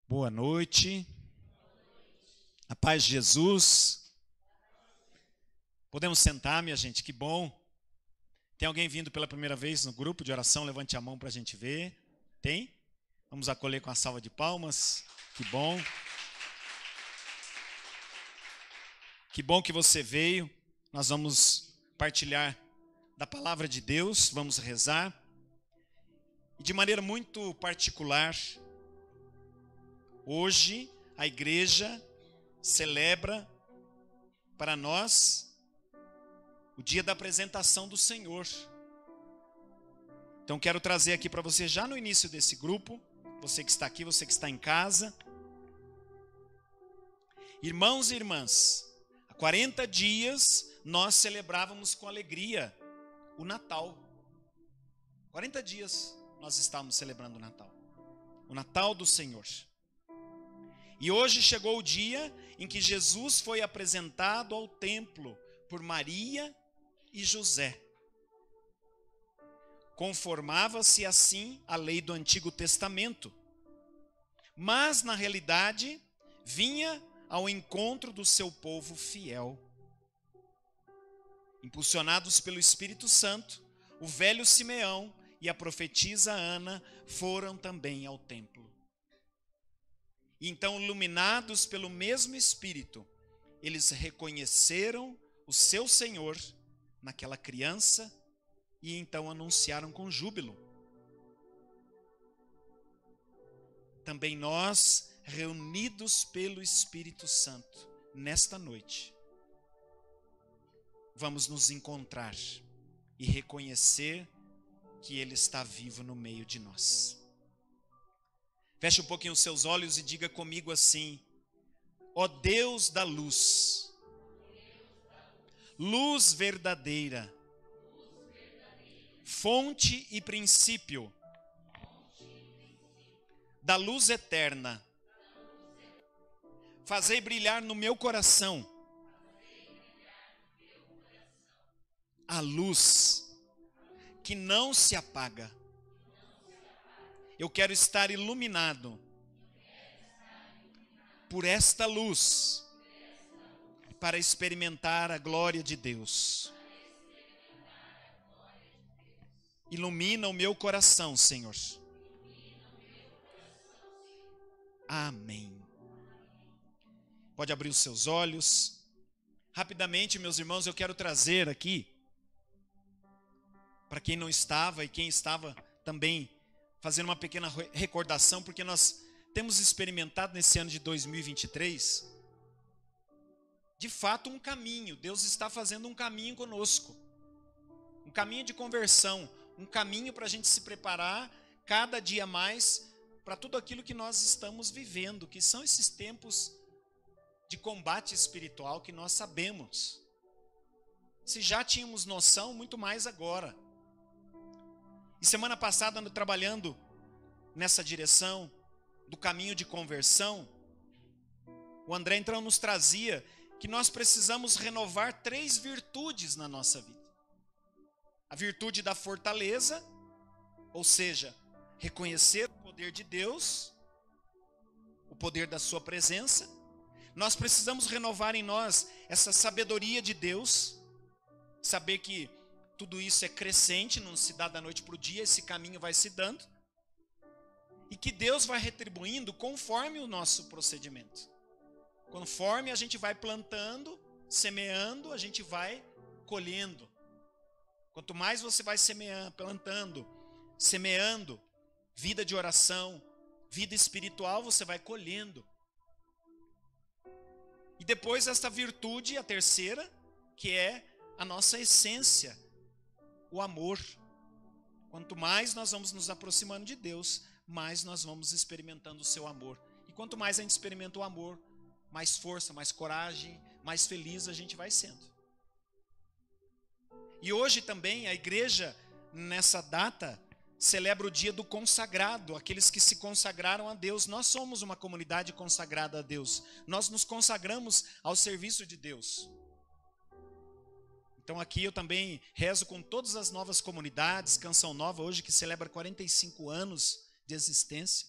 Boa noite. A paz de Jesus. Podemos sentar, minha gente, que bom. Tem alguém vindo pela primeira vez no grupo de oração? Levante a mão para a gente ver. Tem? Vamos acolher com a salva de palmas. Que bom. Que bom que você veio. Nós vamos partilhar da palavra de Deus, vamos rezar. E de maneira muito particular, hoje a igreja celebra para nós o dia da apresentação do Senhor. Então quero trazer aqui para você já no início desse grupo, você que está aqui, você que está em casa. Irmãos e irmãs, há 40 dias nós celebrávamos com alegria o Natal. 40 dias nós estávamos celebrando o Natal do Senhor. E hoje chegou o dia em que Jesus foi apresentado ao templo por Maria e José. Conformava-se assim a lei do Antigo Testamento, mas na realidade vinha ao encontro do seu povo fiel. Impulsionados pelo Espírito Santo, o velho Simeão e a profetisa Ana foram também ao templo. Então, iluminados pelo mesmo Espírito, eles reconheceram o seu Senhor naquela criança e então anunciaram com júbilo. Também nós, reunidos pelo Espírito Santo, nesta noite, vamos nos encontrar e reconhecer que Ele está vivo no meio de nós. Feche um pouquinho os seus olhos e diga comigo assim: ó Deus da luz, luz verdadeira, fonte e princípio da luz eterna, fazei brilhar no meu coração a luz que não se apaga. Eu quero estar iluminado por esta luz para experimentar a glória de Deus. Ilumina o meu coração, Senhor. Amém. Pode abrir os seus olhos. Rapidamente, meus irmãos, eu quero trazer aqui, para quem não estava e quem estava também, fazendo uma pequena recordação, porque nós temos experimentado nesse ano de 2023, de fato um caminho. Deus está fazendo um caminho conosco, um caminho de conversão, um caminho para a gente se preparar cada dia mais para tudo aquilo que nós estamos vivendo, que são esses tempos de combate espiritual que nós sabemos. Se já tínhamos noção, muito mais agora. E semana passada, trabalhando nessa direção do caminho de conversão, o André então nos trazia que nós precisamos renovar 3 virtudes na nossa vida. A virtude da fortaleza, ou seja, reconhecer o poder de Deus, o poder da sua presença. Nós precisamos renovar em nós essa sabedoria de Deus, saber que tudo isso é crescente, não se dá da noite para o dia, esse caminho vai se dando. E que Deus vai retribuindo conforme o nosso procedimento. Conforme a gente vai plantando, semeando, a gente vai colhendo. Quanto mais você vai plantando, semeando, vida de oração, vida espiritual, você vai colhendo. E depois esta virtude, a terceira, que é a nossa essência, o amor. Quanto mais nós vamos nos aproximando de Deus, mais nós vamos experimentando o seu amor. E quanto mais a gente experimenta o amor, mais força, mais coragem, mais feliz a gente vai sendo. E hoje também a igreja, nessa data, celebra o dia do consagrado, aqueles que se consagraram a Deus. Nós somos uma comunidade consagrada a Deus. Nós nos consagramos ao serviço de Deus. Então aqui eu também rezo com todas as novas comunidades, Canção Nova, hoje que celebra 45 anos de existência.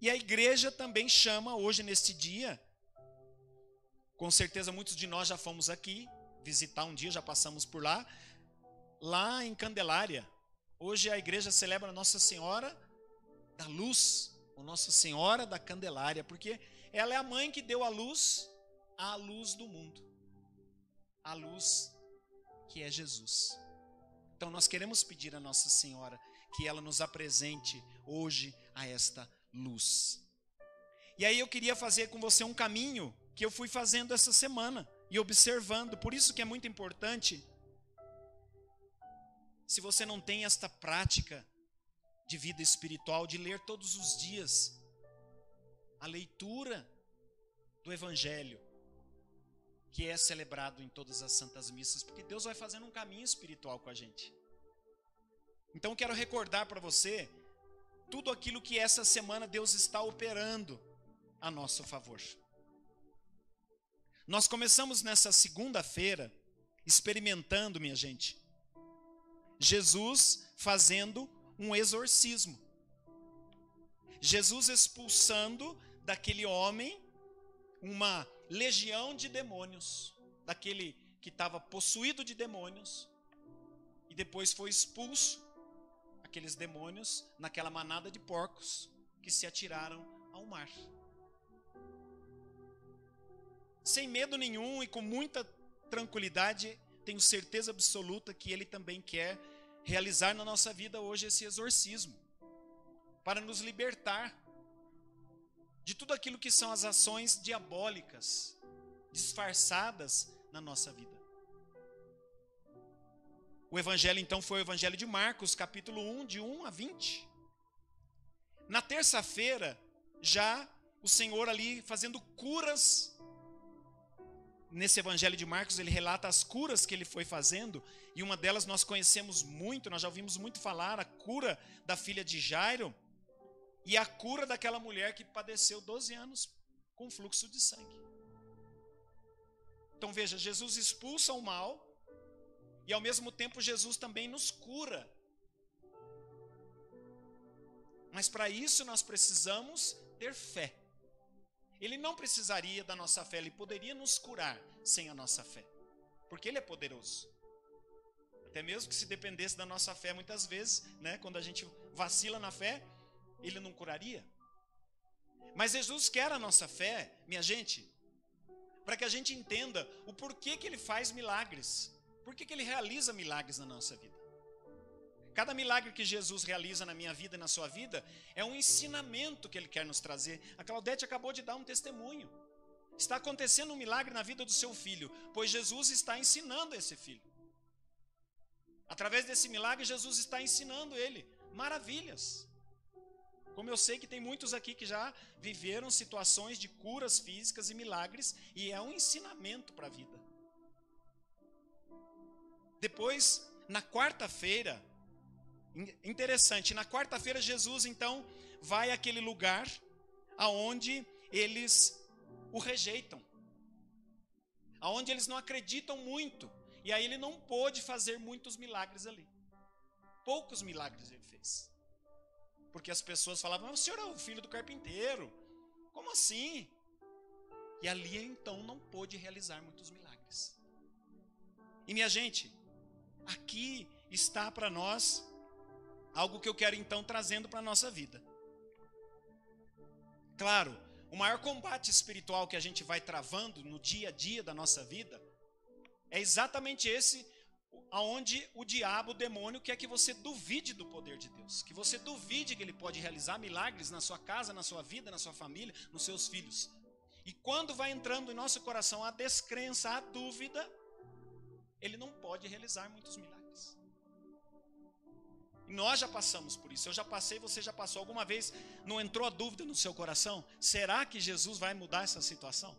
E a igreja também chama hoje neste dia, com certeza muitos de nós já fomos aqui visitar um dia, já passamos por lá em Candelária. Hoje a igreja celebra Nossa Senhora da Luz, ou Nossa Senhora da Candelária, porque ela é a mãe que deu à luz do mundo. A luz que é Jesus. Então nós queremos pedir a Nossa Senhora que ela nos apresente hoje a esta luz. E aí eu queria fazer com você um caminho que eu fui fazendo essa semana e observando. Por isso que é muito importante, se você não tem esta prática de vida espiritual, de ler todos os dias a leitura do Evangelho, que é celebrado em todas as santas missas, porque Deus vai fazendo um caminho espiritual com a gente. Então quero recordar para você tudo aquilo que essa semana Deus está operando a nosso favor. Nós começamos nessa segunda-feira experimentando, minha gente, Jesus fazendo um exorcismo. Jesus expulsando daquele homem uma legião de demônios, daquele que estava possuído de demônios, e depois foi expulso aqueles demônios naquela manada de porcos que se atiraram ao mar. Sem medo nenhum e com muita tranquilidade, tenho certeza absoluta que Ele também quer realizar na nossa vida hoje esse exorcismo, para nos libertar de tudo aquilo que são as ações diabólicas, disfarçadas na nossa vida. O evangelho então foi o evangelho de Marcos, capítulo 1, de 1 a 20. Na terça-feira, já o Senhor ali fazendo curas. Nesse evangelho de Marcos, ele relata as curas que ele foi fazendo, e uma delas nós conhecemos muito, nós já ouvimos muito falar, a cura da filha de Jairo, e a cura daquela mulher que padeceu 12 anos com fluxo de sangue. Então veja, Jesus expulsa o mal, e ao mesmo tempo Jesus também nos cura. Mas para isso nós precisamos ter fé. Ele não precisaria da nossa fé, Ele poderia nos curar sem a nossa fé, porque Ele é poderoso. Até mesmo que se dependesse da nossa fé muitas vezes, né, quando a gente vacila na fé, Ele não curaria. Mas Jesus quer a nossa fé, minha gente, para que a gente entenda o porquê que Ele faz milagres, porquê que Ele realiza milagres na nossa vida. Cada milagre que Jesus realiza na minha vida e na sua vida é um ensinamento que Ele quer nos trazer. A Claudete acabou de dar um testemunho. Está acontecendo um milagre na vida do seu filho, pois Jesus está ensinando esse filho. Através desse milagre, Jesus está ensinando ele maravilhas. Como eu sei que tem muitos aqui que já viveram situações de curas físicas e milagres, e é um ensinamento para a vida. Depois, na quarta-feira, interessante, na quarta-feira Jesus então vai àquele lugar aonde eles o rejeitam, aonde eles não acreditam muito, e aí ele não pôde fazer muitos milagres ali. Poucos milagres ele fez, porque as pessoas falavam: o senhor é o filho do carpinteiro, como assim? E ali então não pôde realizar muitos milagres. E minha gente, aqui está para nós algo que eu quero então trazendo para a nossa vida. Claro, o maior combate espiritual que a gente vai travando no dia a dia da nossa vida é exatamente esse, aonde o diabo, o demônio, quer que você duvide do poder de Deus, que você duvide que Ele pode realizar milagres na sua casa, na sua vida, na sua família, nos seus filhos. E quando vai entrando em nosso coração a descrença, a dúvida, Ele não pode realizar muitos milagres. E nós já passamos por isso, eu já passei, você já passou. Alguma vez não entrou a dúvida no seu coração? Será que Jesus vai mudar essa situação?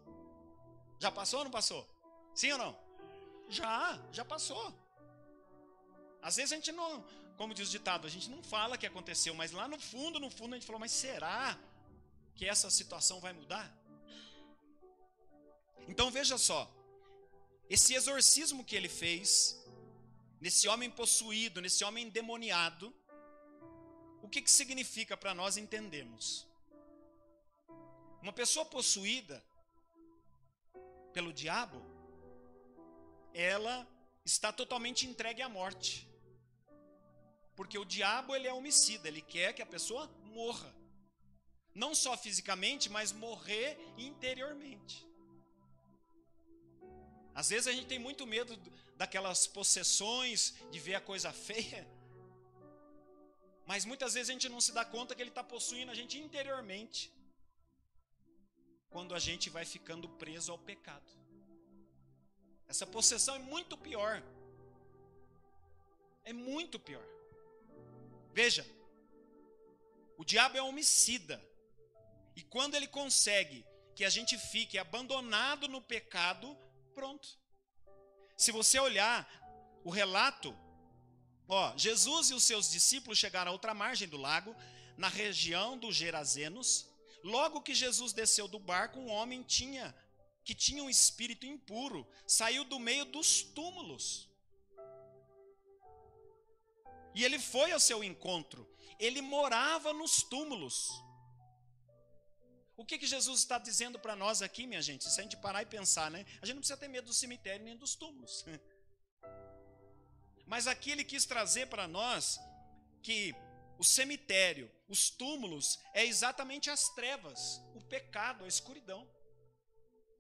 Já passou ou não passou? Sim ou não? Já passou. Às vezes a gente não, como diz o ditado, a gente não fala que aconteceu, mas lá no fundo a gente falou: mas será que essa situação vai mudar? Então veja só, esse exorcismo que ele fez, nesse homem possuído, nesse homem endemoniado, o que significa para nós entendermos? Uma pessoa possuída pelo diabo, ela está totalmente entregue à morte. Porque o diabo, ele é homicida, ele quer que a pessoa morra. Não só fisicamente, mas morrer interiormente. Às vezes a gente tem muito medo daquelas possessões, de ver a coisa feia. Mas muitas vezes a gente não se dá conta que ele está possuindo a gente interiormente. Quando a gente vai ficando preso ao pecado. Essa possessão é muito pior. É muito pior. Veja, o diabo é homicida. E quando ele consegue que a gente fique abandonado no pecado, pronto. Se você olhar o relato, Jesus e os seus discípulos chegaram a outra margem do lago, na região dos Gerazenos. Logo que Jesus desceu do barco, um homem que tinha um espírito impuro, saiu do meio dos túmulos. E ele foi ao seu encontro. Ele morava nos túmulos. O que Jesus está dizendo para nós aqui, minha gente? Se a gente parar e pensar, né? A gente não precisa ter medo do cemitério nem dos túmulos. Mas aqui ele quis trazer para nós que o cemitério, os túmulos, é exatamente as trevas, o pecado, a escuridão.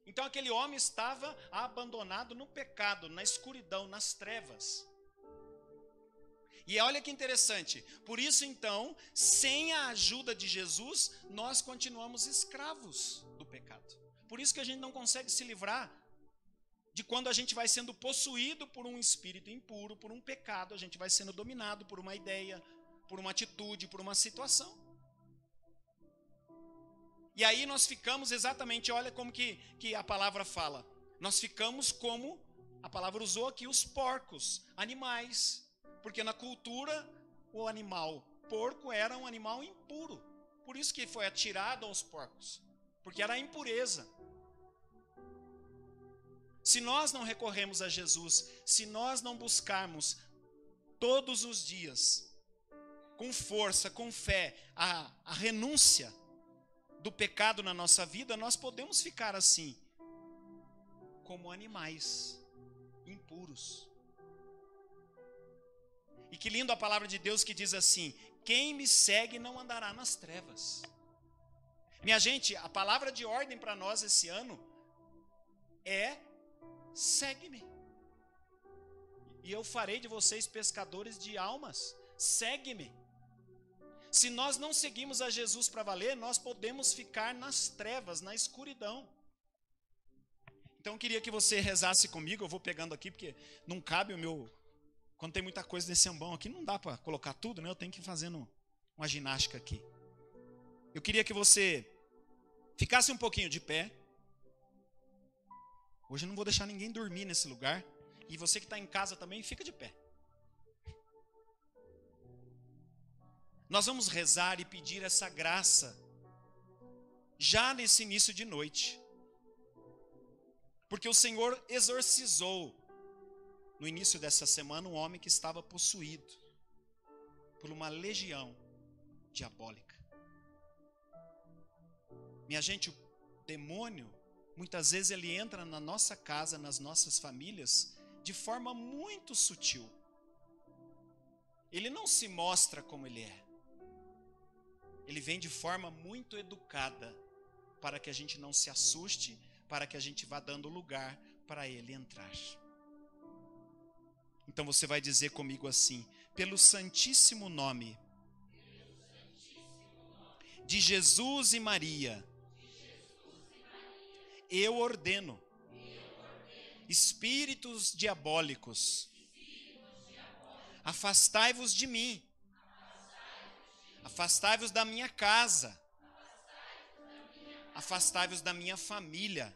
Então aquele homem estava abandonado no pecado, na escuridão, nas trevas. E olha que interessante, por isso então, sem a ajuda de Jesus, nós continuamos escravos do pecado. Por isso que a gente não consegue se livrar de quando a gente vai sendo possuído por um espírito impuro, por um pecado, a gente vai sendo dominado por uma ideia, por uma atitude, por uma situação. E aí nós ficamos exatamente, olha como que a palavra fala, nós ficamos como, a palavra usou aqui, os porcos, animais. Porque na cultura, o animal porco era um animal impuro. Por isso que foi atirado aos porcos. Porque era a impureza. Se nós não recorremos a Jesus, se nós não buscarmos todos os dias, com força, com fé, a renúncia do pecado na nossa vida, nós podemos ficar assim, como animais impuros. E que lindo a palavra de Deus que diz assim: quem me segue não andará nas trevas. Minha gente, a palavra de ordem para nós esse ano é: segue-me. E eu farei de vocês pescadores de almas. Segue-me. Se nós não seguimos a Jesus para valer, nós podemos ficar nas trevas, na escuridão. Então eu queria que você rezasse comigo. Eu vou pegando aqui porque não cabe o meu... Quando tem muita coisa nesse ambão aqui, não dá para colocar tudo, né? Eu tenho que ir fazendo uma ginástica aqui. Eu queria que você ficasse um pouquinho de pé. Hoje eu não vou deixar ninguém dormir nesse lugar. E você que está em casa também, fica de pé. Nós vamos rezar e pedir essa graça já nesse início de noite. Porque o Senhor exorcizou no início dessa semana um homem que estava possuído por uma legião diabólica. Minha gente, o demônio, muitas vezes ele entra na nossa casa, nas nossas famílias, de forma muito sutil. Ele não se mostra como ele é. Ele vem de forma muito educada, para que a gente não se assuste, para que a gente vá dando lugar para ele entrar. Então você vai dizer comigo assim: pelo santíssimo nome de Jesus e Maria, eu ordeno espíritos diabólicos, afastai-vos de mim, afastai-vos da minha casa, afastai-vos da minha família,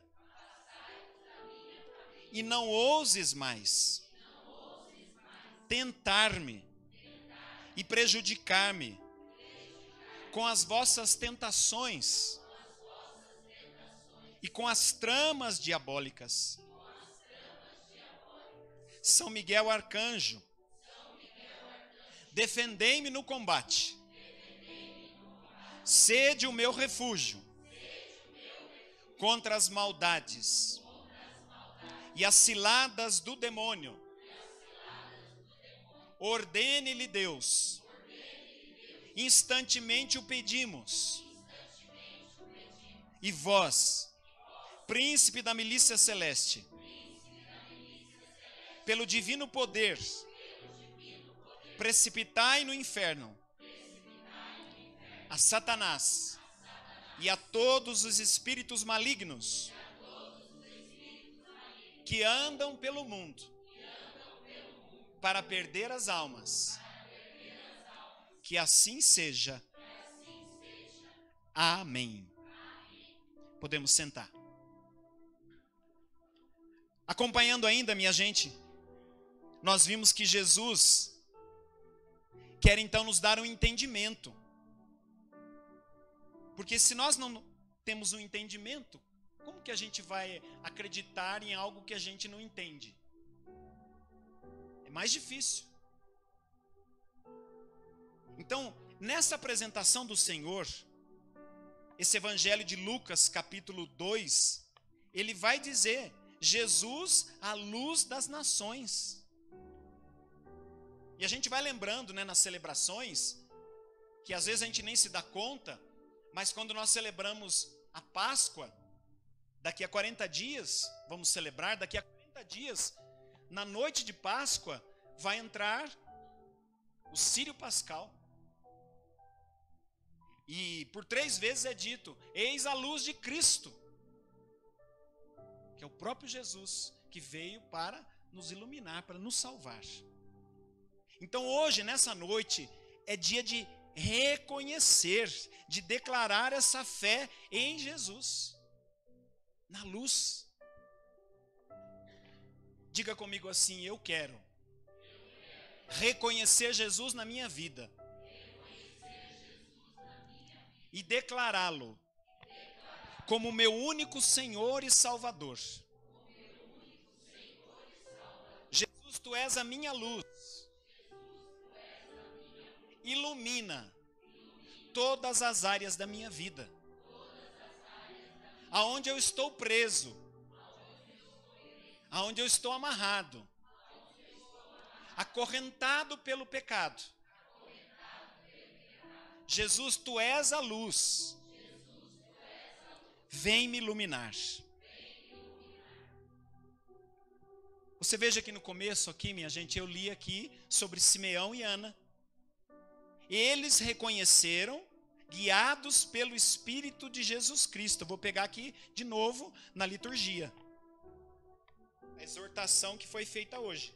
e não ouses mais tentar-me e prejudicar-me com as vossas tentações e com as tramas diabólicas. São Miguel Arcanjo, defendei-me no combate. Sede o meu refúgio contra as maldades e as ciladas do demônio. Ordene-lhe Deus, instantemente o pedimos. E vós, príncipe da milícia celeste, pelo divino poder, precipitai no inferno a Satanás e a todos os espíritos malignos que andam pelo mundo para perder as almas. Que assim seja. Amém. Podemos sentar. Acompanhando ainda, minha gente, nós vimos que Jesus quer então nos dar um entendimento. Porque se nós não temos um entendimento, como que a gente vai acreditar em algo que a gente não entende? É mais difícil. Então, nessa apresentação do Senhor, esse evangelho de Lucas, capítulo 2, ele vai dizer: Jesus, a luz das nações. E a gente vai lembrando, né, nas celebrações, que às vezes a gente nem se dá conta, mas quando nós celebramos a Páscoa, daqui a 40 dias, vamos celebrar, daqui a 40 dias, na noite de Páscoa, vai entrar o Círio Pascal. E por 3 vezes é dito: eis a luz de Cristo, que é o próprio Jesus, que veio para nos iluminar, para nos salvar. Então hoje, nessa noite, é dia de reconhecer, de declarar essa fé em Jesus, na luz. Diga comigo assim: eu quero reconhecer Jesus na minha vida e declará-lo como meu único Senhor e Salvador. Jesus, tu és a minha luz. Ilumina todas as áreas da minha vida. Aonde eu estou preso, aonde eu estou amarrado, acorrentado pelo pecado. Jesus, tu és a luz. Vem me iluminar. Você veja que no começo aqui, minha gente, eu li aqui sobre Simeão e Ana. Eles reconheceram, guiados pelo Espírito de Jesus Cristo. Eu vou pegar aqui de novo na liturgia. A exortação que foi feita hoje.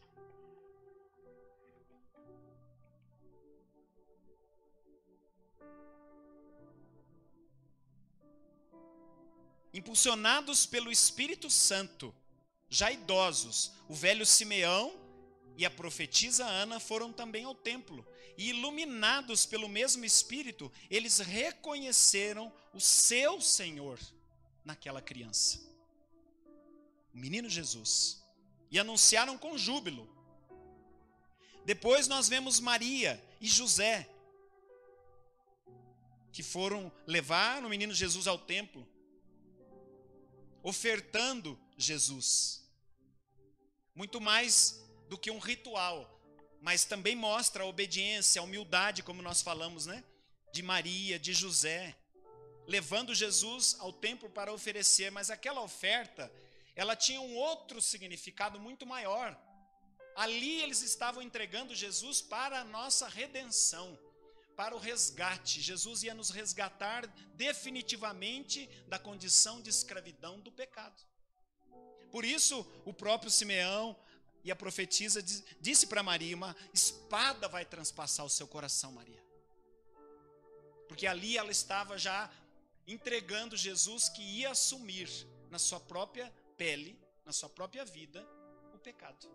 Impulsionados pelo Espírito Santo, já idosos, o velho Simeão e a profetisa Ana foram também ao templo. E iluminados pelo mesmo Espírito, eles reconheceram o seu Senhor naquela criança, o menino Jesus, e anunciaram com júbilo. Depois nós vemos Maria e José, que foram levar o menino Jesus ao templo, ofertando Jesus. Muito mais do que um ritual, mas também mostra a obediência, a humildade, como nós falamos, né? De Maria, de José, levando Jesus ao templo para oferecer. Mas aquela oferta, ela tinha um outro significado muito maior. Ali eles estavam entregando Jesus para a nossa redenção, para o resgate. Jesus ia nos resgatar definitivamente da condição de escravidão do pecado. Por isso, o próprio Simeão e a profetisa disse para Maria: uma espada vai transpassar o seu coração, Maria. Porque ali ela estava já entregando Jesus, que ia assumir na sua própria pele, na sua própria vida, o pecado.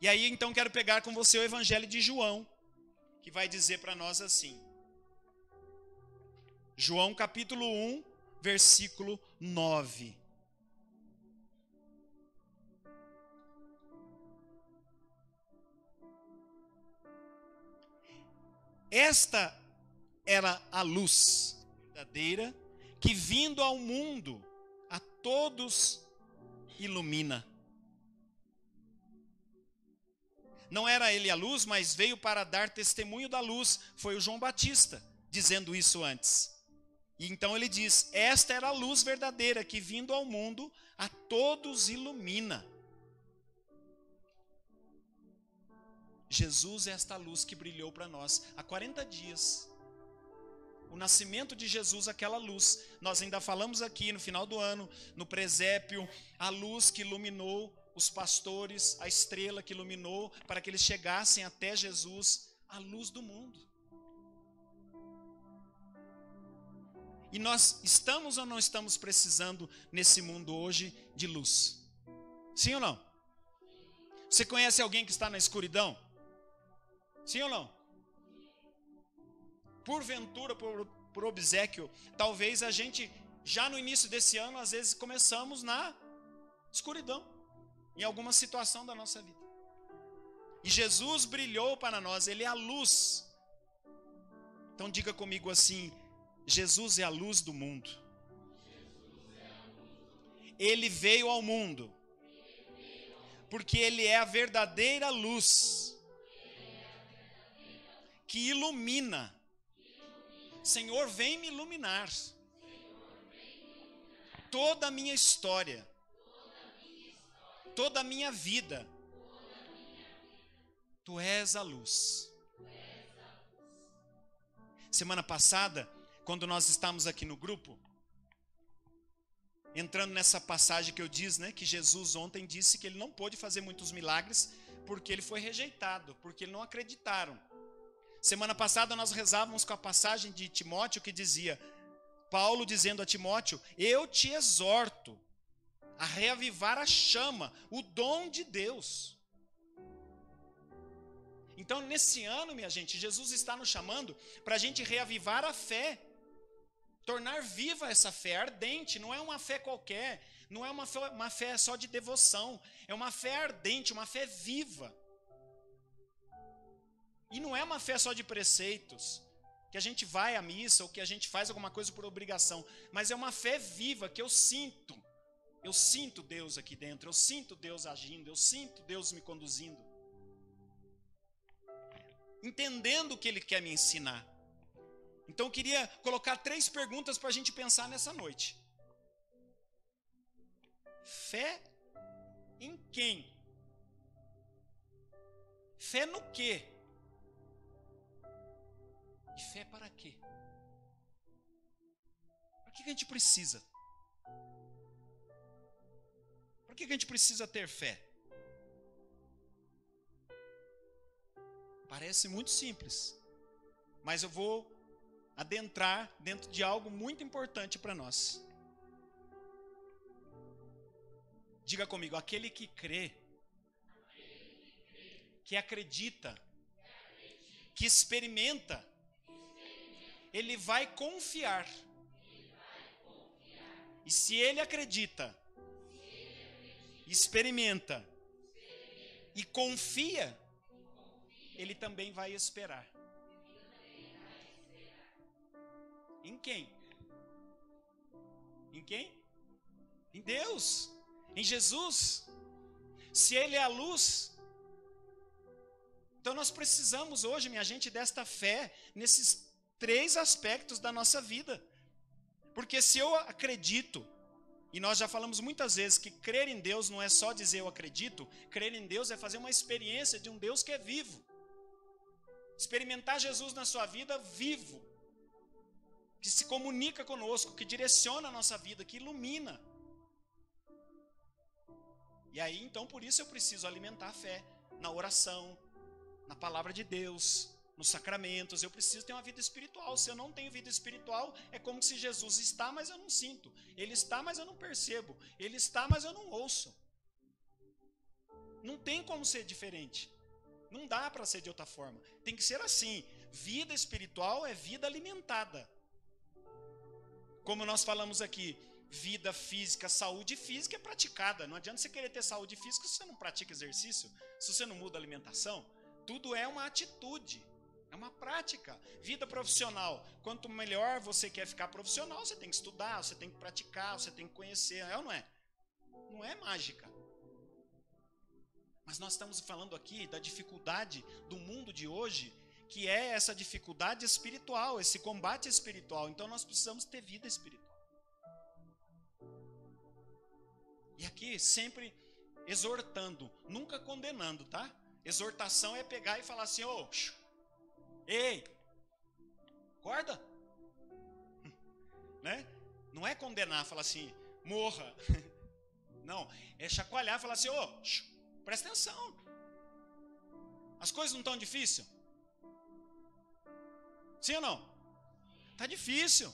E aí então quero pegar com você o evangelho de João, que vai dizer para nós assim. João capítulo 1, versículo 9. Esta era a luz verdadeira que, vindo ao mundo, a todos ilumina. Não era ele a luz, mas veio para dar testemunho da luz. Foi o João Batista dizendo isso antes. E então ele diz: esta era a luz verdadeira que, vindo ao mundo, a todos ilumina. Jesus é esta luz que brilhou para nós há 40 dias. O nascimento de Jesus, aquela luz. Nós ainda falamos aqui no final do ano, no presépio, a luz que iluminou os pastores, a estrela que iluminou para que eles chegassem até Jesus, a luz do mundo. E nós estamos ou não estamos precisando nesse mundo hoje de luz? Sim ou não? Você conhece alguém que está na escuridão? Sim ou não? Porventura, por obséquio, talvez a gente, já no início desse ano, às vezes começamos na escuridão, em alguma situação da nossa vida. E Jesus brilhou para nós, Ele é a luz. Então diga comigo assim: Jesus é a luz do mundo. Ele veio ao mundo, porque Ele é a verdadeira luz que ilumina. Senhor, vem me iluminar toda a minha história, toda a minha vida. Tu és a luz. Semana passada, quando nós estávamos aqui no grupo, entrando nessa passagem que eu disse, né, que Jesus ontem disse que ele não pôde fazer muitos milagres porque ele foi rejeitado, porque não acreditaram. Semana passada nós rezávamos com a passagem de Timóteo que dizia, Paulo dizendo a Timóteo: eu te exorto a reavivar a chama, o dom de Deus. Então nesse ano, minha gente, Jesus está nos chamando para a gente reavivar a fé, tornar viva essa fé ardente. Não é uma fé qualquer, não é uma fé só de devoção, é uma fé ardente, uma fé viva. E não é uma fé só de preceitos, que a gente vai à missa ou que a gente faz alguma coisa por obrigação, mas é uma fé viva que eu sinto Deus aqui dentro, eu sinto Deus agindo, eu sinto Deus me conduzindo, entendendo o que Ele quer me ensinar. Então eu queria colocar 3 perguntas para a gente pensar nessa noite. Fé em quem? Fé no quê? E fé para quê? Para que a gente precisa? Para que a gente precisa ter fé? Parece muito simples, mas eu vou adentrar dentro de algo muito importante para nós. Diga comigo: aquele que crê, que acredita, que experimenta, ele vai confiar. E se ele acredita, experimenta e confia, ele também vai esperar. Em quem? Em quem? Em Deus, em Jesus. Se Ele é a luz, então nós precisamos hoje, minha gente, desta fé nesses 3 aspectos da nossa vida. Porque se eu acredito, e nós já falamos muitas vezes que crer em Deus não é só dizer eu acredito, crer em Deus é fazer uma experiência de um Deus que é vivo. Experimentar Jesus na sua vida vivo, que se comunica conosco, que direciona a nossa vida, que ilumina. E aí, então, por isso eu preciso alimentar a fé na oração, na palavra de Deus, nos sacramentos. Eu preciso ter uma vida espiritual. Se eu não tenho vida espiritual, é como se Jesus está, mas eu não sinto. Ele está, mas eu não percebo. Ele está, mas eu não ouço. Não tem como ser diferente. Não dá para ser de outra forma. Tem que ser assim. Vida espiritual é vida alimentada. Como nós falamos aqui, vida física, saúde física é praticada. Não adianta você querer ter saúde física se você não pratica exercício, se você não muda a alimentação. Tudo é uma atitude. É uma prática. Vida profissional. Quanto melhor você quer ficar profissional, você tem que estudar, você tem que praticar, você tem que conhecer. É ou não é? Não é mágica. Mas nós estamos falando aqui da dificuldade do mundo de hoje, que é essa dificuldade espiritual, esse combate espiritual. Então nós precisamos ter vida espiritual. E aqui sempre exortando, nunca condenando, tá? Exortação é pegar e falar assim, ô, ei, acorda. Né? Não é condenar, falar assim, morra. Não, é chacoalhar e falar assim, ô, presta atenção. As coisas não estão difíceis? Sim ou não? Tá difícil.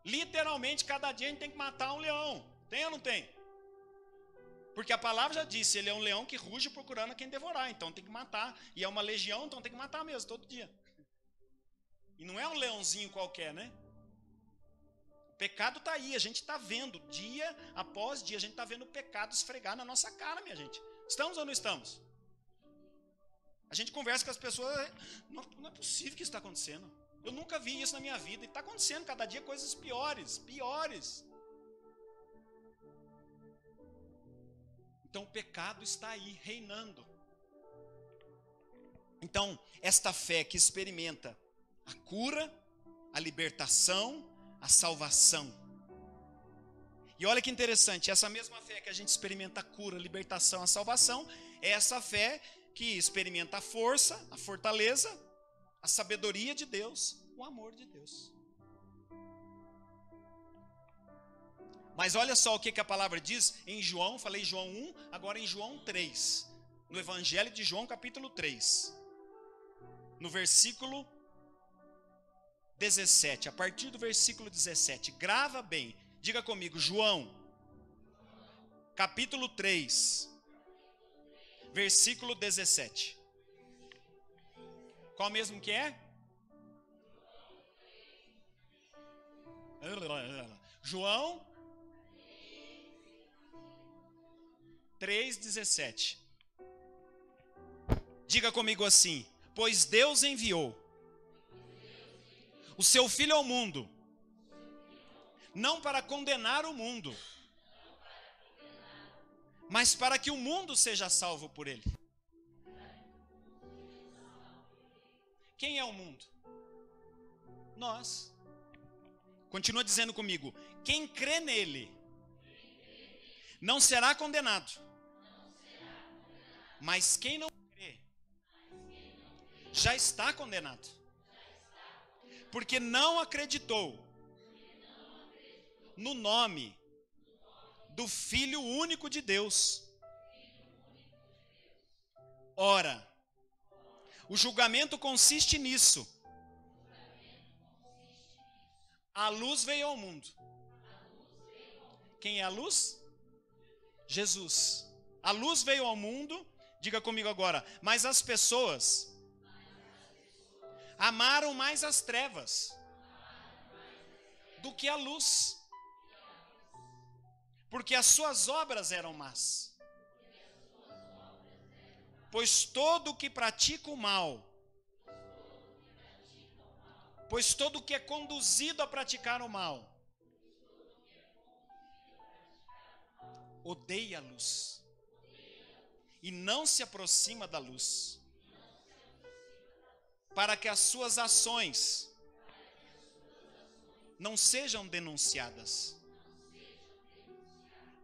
Literalmente, cada dia a gente tem que matar um leão. Tem ou não tem? Porque a palavra já disse, ele é um leão que ruge procurando a quem devorar. Então tem que matar. E é uma legião, então tem que matar mesmo, todo dia. E não é um leãozinho qualquer, né? O pecado está aí, a gente está vendo, dia após dia, a gente está vendo o pecado esfregar na nossa cara, minha gente. Estamos ou não estamos? A gente conversa com as pessoas, não é possível que isso está acontecendo. Eu nunca vi isso na minha vida. E está acontecendo cada dia coisas piores, piores. Então o pecado está aí, reinando. Então, esta fé que experimenta a cura, a libertação, a salvação. E olha que interessante, essa mesma fé que a gente experimenta a cura, a libertação, a salvação, é essa fé que experimenta a força, a fortaleza, a sabedoria de Deus, o amor de Deus. Mas olha só o que a palavra diz em João, falei João 1, agora em João 3. No Evangelho de João, capítulo 3. No versículo 17, a partir do versículo 17. Grava bem, diga comigo, João, capítulo 3, versículo 17. Qual mesmo que é? João 3,17. Diga comigo assim: pois Deus enviou o seu Filho ao mundo, não para condenar o mundo, mas para que o mundo seja salvo por ele. Quem é o mundo? Nós. Continua dizendo comigo: quem crê nele não será condenado, mas quem não crê já está condenado, porque não acreditou no nome do Filho único de Deus. Ora, o julgamento consiste nisso: a luz veio ao mundo. Quem é a luz? Jesus. A luz veio ao mundo, diga comigo agora, mas as pessoas amaram mais as trevas do que a luz, porque as suas obras eram más. Pois todo o que pratica o mal, pois todo o que é conduzido a praticar o mal, odeia a luz e não se aproxima da luz, para que as suas ações não sejam denunciadas.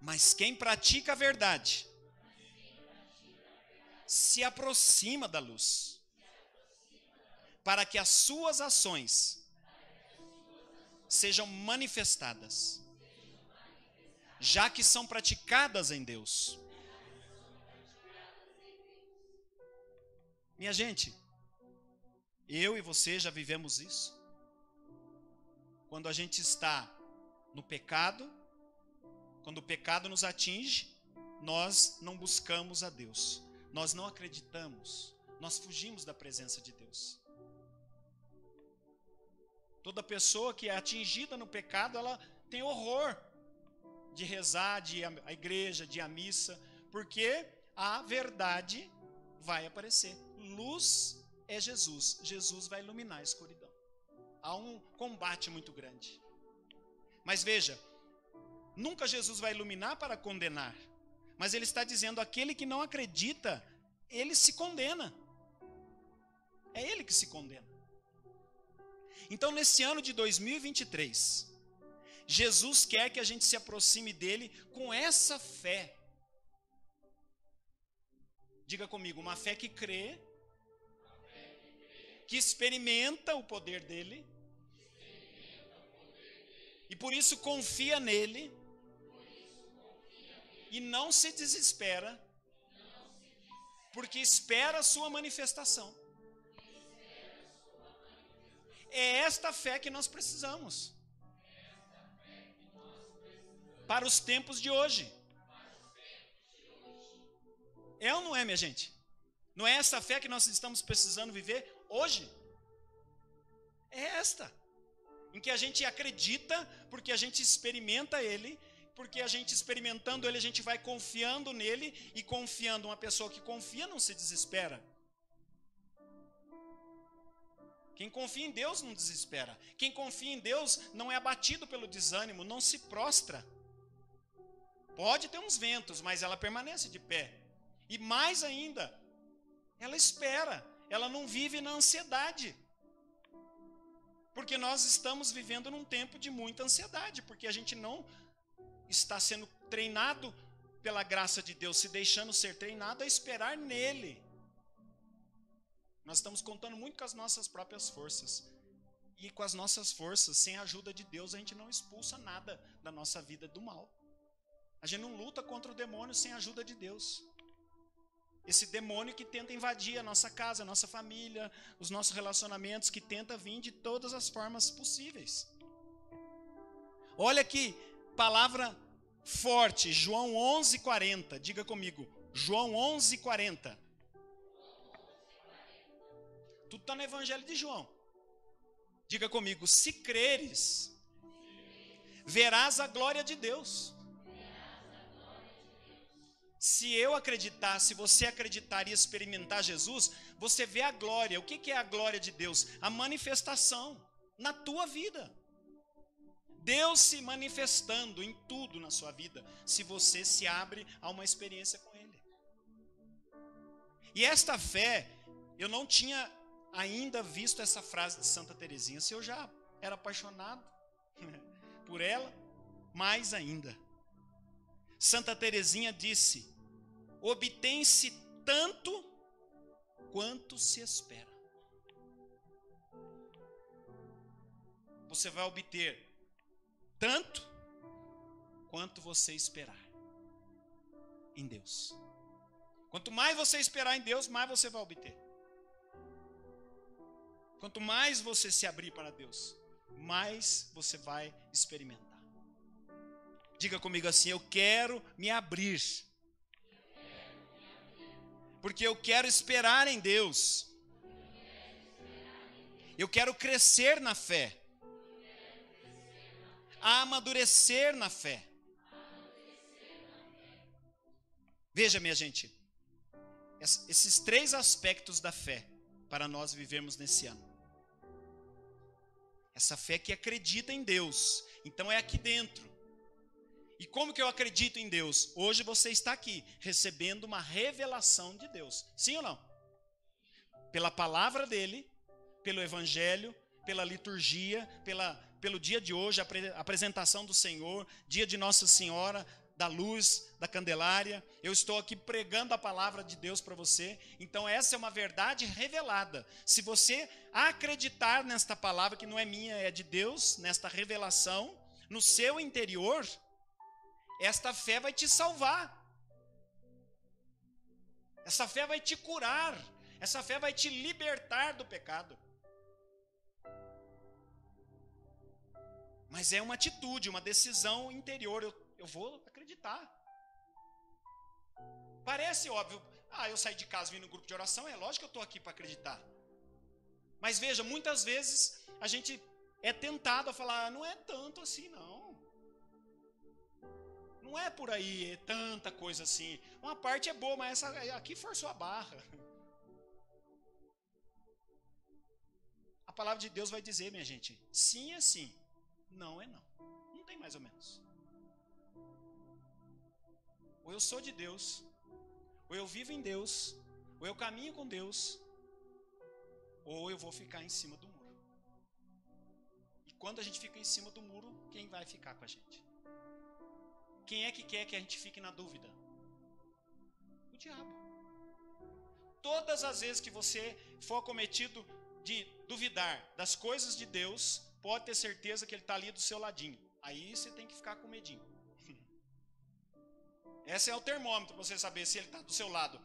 Mas quem pratica a verdade se aproxima da luz, para que as suas ações sejam manifestadas, já que são praticadas em Deus. Minha gente, eu e você já vivemos isso. Quando a gente está no pecado, quando o pecado nos atinge, nós não buscamos a Deus, nós não acreditamos, nós fugimos da presença de Deus. Toda pessoa que é atingida no pecado, ela tem horror de rezar, de ir à igreja, de ir à missa, porque a verdade vai aparecer. Luz é Jesus. Jesus vai iluminar a escuridão. Há um combate muito grande. Mas veja, nunca Jesus vai iluminar para condenar. Mas ele está dizendo, aquele que não acredita, ele se condena. É ele que se condena. Então, nesse ano de 2023, Jesus quer que a gente se aproxime dele com essa fé. Diga comigo, uma fé que crê, que experimenta o poder dele, e por isso confia nele, e não se desespera, porque espera a sua manifestação. É esta fé que nós precisamos para os tempos de hoje. É ou não é, minha gente? Não é essa fé que nós estamos precisando viver hoje? É esta, em que a gente acredita, porque a gente experimenta ele, porque a gente experimentando ele, a gente vai confiando nele, e confiando, uma pessoa que confia não se desespera. Quem confia em Deus não desespera. Quem confia em Deus não é abatido pelo desânimo, não se prostra. Pode ter uns ventos, mas ela permanece de pé. E mais ainda, ela espera, ela não vive na ansiedade. Porque nós estamos vivendo num tempo de muita ansiedade, porque a gente não está sendo treinado pela graça de Deus, se deixando ser treinado a esperar nele. Nós estamos contando muito com as nossas próprias forças. E com as nossas forças, sem a ajuda de Deus, a gente não expulsa nada da nossa vida do mal. A gente não luta contra o demônio sem a ajuda de Deus. Esse demônio que tenta invadir a nossa casa, a nossa família, os nossos relacionamentos, que tenta vir de todas as formas possíveis. Olha que palavra forte, João 11:40. Diga comigo, João 11:40. Tudo está no Evangelho de João. Diga comigo, se creres, verás a glória de Deus. Se eu acreditar, se você acreditar e experimentar Jesus, você vê a glória. O que é a glória de Deus? A manifestação na tua vida. Deus se manifestando em tudo na sua vida, se você se abre a uma experiência com Ele. E esta fé, eu não tinha ainda visto essa frase de Santa Teresinha. Se eu já era apaixonado por ela, mais ainda. Santa Teresinha disse: obtém-se tanto quanto se espera. Você vai obter tanto quanto você esperar em Deus. Quanto mais você esperar em Deus, mais você vai obter. Quanto mais você se abrir para Deus, mais você vai experimentar. Diga comigo assim: eu quero me abrir, porque eu quero esperar em Deus. Eu quero crescer na fé, amadurecer na fé. Veja, minha gente, esses 3 aspectos da fé para nós vivermos nesse ano. Essa fé que acredita em Deus, então é aqui dentro. E como que eu acredito em Deus? Hoje você está aqui, recebendo uma revelação de Deus. Sim ou não? Pela palavra dele, pelo evangelho, pela liturgia, pelo dia de hoje, a apresentação do Senhor, dia de Nossa Senhora, da luz, da Candelária. Eu estou aqui pregando a palavra de Deus para você. Então essa é uma verdade revelada. Se você acreditar nesta palavra, que não é minha, é de Deus, nesta revelação, no seu interior, esta fé vai te salvar. Essa fé vai te curar. Essa fé vai te libertar do pecado. Mas é uma atitude, uma decisão interior. Eu vou acreditar. Parece óbvio. Eu saí de casa, vim no grupo de oração. É lógico que eu estou aqui para acreditar. Mas veja, muitas vezes a gente é tentado a falar: não é tanto assim não. Não é por aí, é tanta coisa assim. Uma parte é boa, mas essa aqui forçou a barra. palavra de Deus vai dizer, minha gente, sim é sim, não é não. Não tem mais ou menos. Ou eu sou de Deus, ou eu vivo em Deus, ou eu caminho com Deus, ou eu vou ficar em cima do muro. E quando a gente fica em cima do muro, quem vai ficar com a gente? Quem é que quer que a gente fique na dúvida? O diabo. Todas as vezes que você for acometido de duvidar das coisas de Deus, pode ter certeza que ele está ali do seu ladinho. Aí você tem que ficar com medinho. Esse é o termômetro para você saber se ele está do seu lado.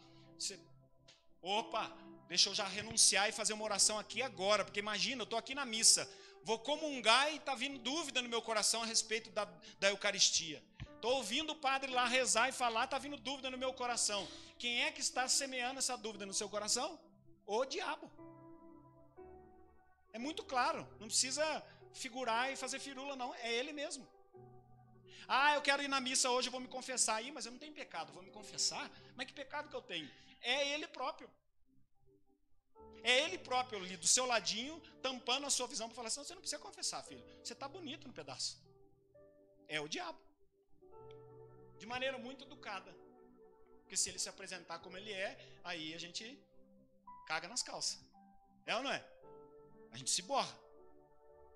Opa, deixa eu já renunciar e fazer uma oração aqui agora, porque imagina, eu estou aqui na missa, vou comungar e está vindo dúvida no meu coração a respeito da Eucaristia. Estou ouvindo o padre lá rezar e falar, está vindo dúvida no meu coração. Quem é que está semeando essa dúvida no seu coração? O diabo. É muito claro, não precisa figurar e fazer firula não, é ele mesmo. Ah, eu quero ir na missa hoje, eu vou me confessar aí, mas eu não tenho pecado, vou me confessar? Mas que pecado que eu tenho? É ele próprio. É ele próprio ali, do seu ladinho, tampando a sua visão para falar assim, você não precisa confessar, filho, você está bonito no pedaço. É o diabo. De maneira muito educada. Porque se ele se apresentar como ele é, aí a gente caga nas calças. É ou não é? A gente se borra.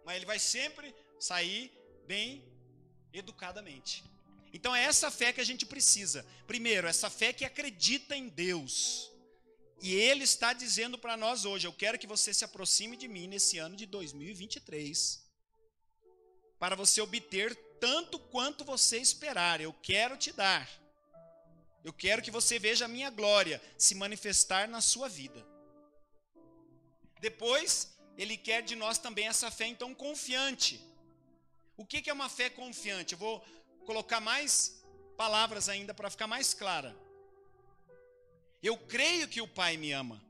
Mas ele vai sempre sair bem educadamente. Então é essa fé que a gente precisa. Primeiro, essa fé que acredita em Deus. E ele está dizendo para nós hoje, eu quero que você se aproxime de mim nesse ano de 2023, para você obter tanto quanto você esperar. Eu quero te dar. Eu quero que você veja a minha glória se manifestar na sua vida. Depois, ele quer de nós também essa fé então confiante. O que é uma fé confiante? Eu vou colocar mais palavras ainda para ficar mais clara. Eu creio que o Pai me ama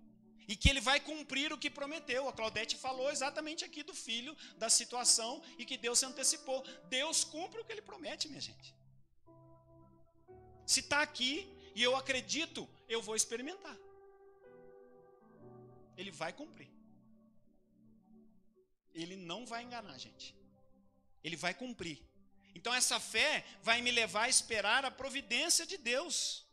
e que ele vai cumprir o que prometeu. A Claudete falou exatamente aqui do filho, da situação e que Deus se antecipou. Deus cumpre o que ele promete, minha gente. Se está aqui e eu acredito, eu vou experimentar. Ele vai cumprir. Ele não vai enganar, gente. Ele vai cumprir. Então essa fé vai me levar a esperar a providência de Deus.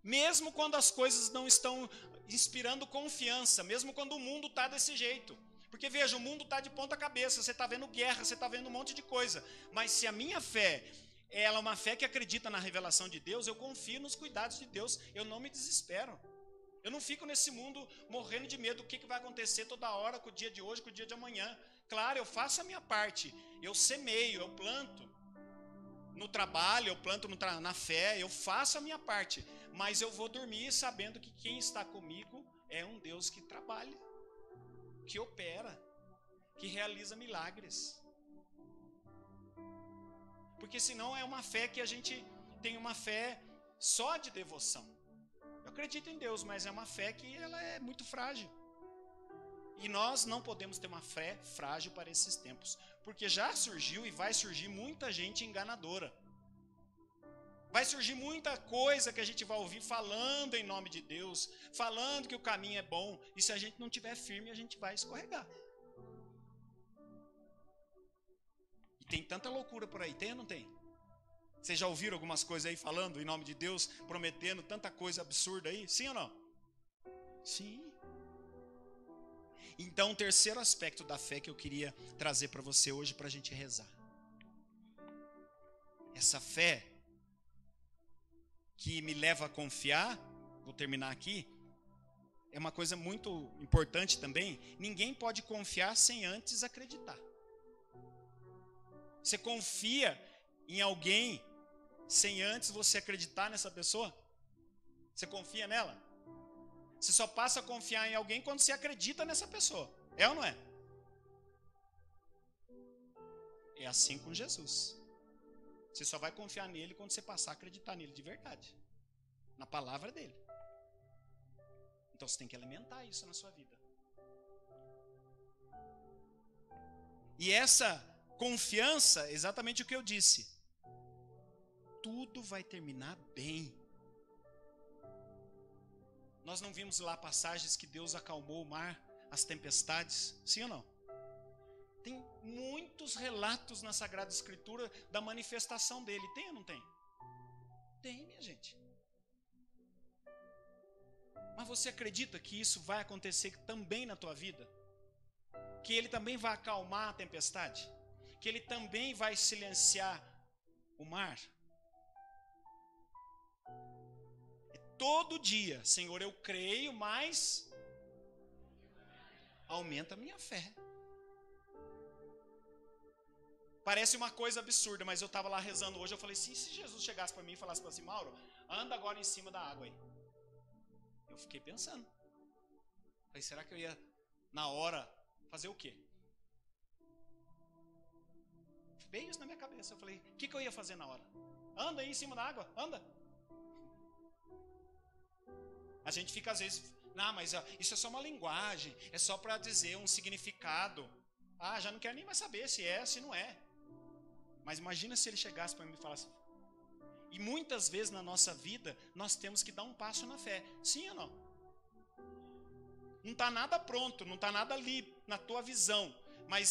Mesmo quando as coisas não estão inspirando confiança, mesmo quando o mundo está desse jeito. Porque veja, o mundo está de ponta cabeça, você está vendo guerra, você está vendo um monte de coisa. Mas se a minha fé, ela é uma fé que acredita na revelação de Deus, eu confio nos cuidados de Deus, eu não me desespero. Eu não fico nesse mundo morrendo de medo do que vai acontecer toda hora com o dia de hoje, com o dia de amanhã. Claro, eu faço a minha parte, eu semeio, eu planto. No trabalho, eu planto na fé, eu faço a minha parte. Mas eu vou dormir sabendo que quem está comigo é um Deus que trabalha, que opera, que realiza milagres. Porque senão é uma fé que a gente tem uma fé só de devoção. Eu acredito em Deus, mas é uma fé que ela é muito frágil. E nós não podemos ter uma fé frágil para esses tempos. Porque já surgiu e vai surgir muita gente enganadora. Vai surgir muita coisa que a gente vai ouvir falando em nome de Deus, falando que o caminho é bom. E se a gente não estiver firme, a gente vai escorregar. E tem tanta loucura por aí, tem ou não tem? Vocês já ouviram algumas coisas aí falando em nome de Deus, prometendo tanta coisa absurda aí? Sim ou não? Sim. Então, o terceiro aspecto da fé que eu queria trazer para você hoje, para a gente rezar. Essa fé que me leva a confiar, vou terminar aqui, é uma coisa muito importante também. Ninguém pode confiar sem antes acreditar. Você confia em alguém sem antes você acreditar nessa pessoa? Você confia nela? Você só passa a confiar em alguém quando você acredita nessa pessoa. É ou não é? É assim com Jesus. Você só vai confiar nele quando você passar a acreditar nele de verdade. Na palavra dele. Então você tem que alimentar isso na sua vida. E essa confiança, exatamente o que eu disse. Tudo vai terminar bem. Nós não vimos lá passagens que Deus acalmou o mar, as tempestades? Sim ou não? Tem muitos relatos na Sagrada Escritura da manifestação dele. Tem ou não tem? Tem, minha gente. Mas você acredita que isso vai acontecer também na tua vida? Que ele também vai acalmar a tempestade? Que ele também vai silenciar o mar? Todo dia, Senhor, eu creio, mas aumenta a minha fé. Parece uma coisa absurda, mas eu estava lá rezando hoje, eu falei assim, se Jesus chegasse para mim e falasse assim, Mauro, anda agora em cima da água aí. Eu fiquei pensando. Falei, será que eu ia, na hora, fazer o quê? Veio isso na minha cabeça. Eu falei, o que eu ia fazer na hora? Anda aí em cima da água, anda. A gente fica às vezes, não, mas isso é só uma linguagem, é só para dizer um significado. Ah, já não quero nem mais saber se é, se não é. Mas imagina se ele chegasse para mim e falasse. E muitas vezes na nossa vida, nós temos que dar um passo na fé. Sim ou não? Não está nada pronto, não está nada ali na tua visão. Mas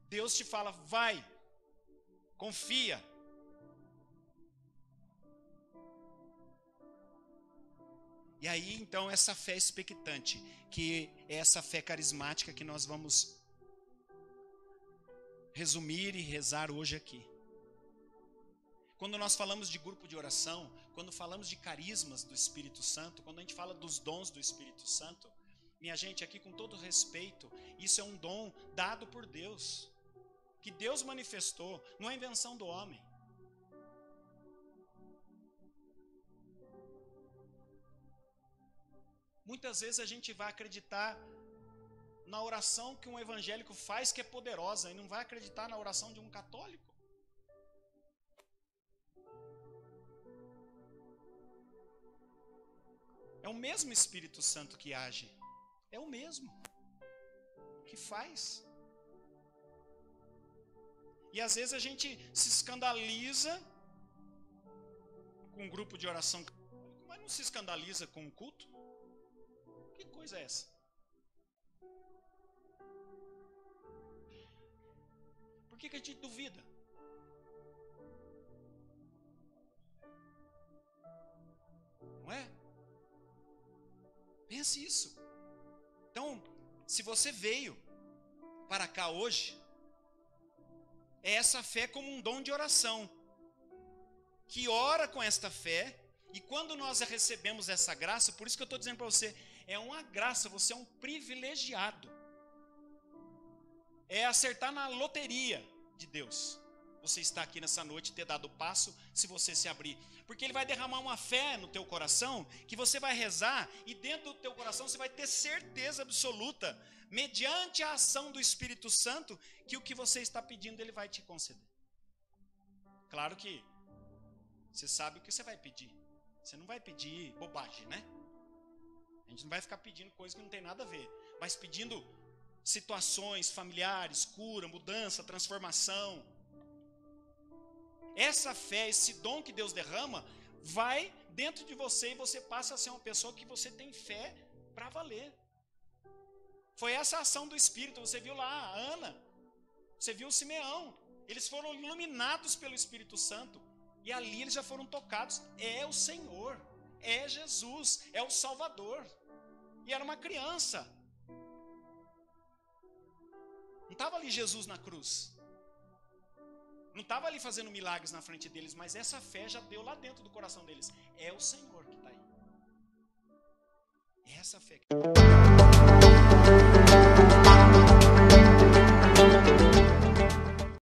Deus te fala, vai, confia. E aí, então, essa fé expectante, que é essa fé carismática que nós vamos resumir e rezar hoje aqui. Quando nós falamos de grupo de oração, quando falamos de carismas do Espírito Santo, quando a gente fala dos dons do Espírito Santo, minha gente, aqui com todo respeito, isso é um dom dado por Deus, que Deus manifestou, não é invenção do homem. Muitas vezes a gente vai acreditar na oração que um evangélico faz, que é poderosa, e não vai acreditar na oração de um católico. É o mesmo Espírito Santo que age. É o mesmo que faz. E às vezes a gente se escandaliza com um grupo de oração católico, mas não se escandaliza com um culto? Que coisa é essa? Por que a gente duvida? Não é? Pense isso. Então, se você veio para cá hoje, é essa fé como um dom de oração, que ora com esta fé, e quando nós recebemos essa graça, por isso que eu estou dizendo para você, é uma graça, você é um privilegiado. É acertar na loteria de Deus. Você está aqui nessa noite, ter dado o passo, se você se abrir. Porque Ele vai derramar uma fé no teu coração, que você vai rezar, e dentro do teu coração você vai ter certeza absoluta, mediante a ação do Espírito Santo, que o que você está pedindo Ele vai te conceder. Claro que você sabe o que você vai pedir. Você não vai pedir bobagem, né? A gente não vai ficar pedindo coisas que não tem nada a ver, mas pedindo situações familiares, cura, mudança, transformação. Essa fé, esse dom que Deus derrama, vai dentro de você e você passa a ser uma pessoa que você tem fé para valer. Foi essa ação do Espírito. Você viu lá a Ana, você viu o Simeão, eles foram iluminados pelo Espírito Santo e ali eles já foram tocados. É o Senhor, é Jesus, é o Salvador. E era uma criança. Não estava ali Jesus na cruz. Não estava ali fazendo milagres na frente deles, mas essa fé já deu lá dentro do coração deles. É o Senhor que está aí. É essa fé que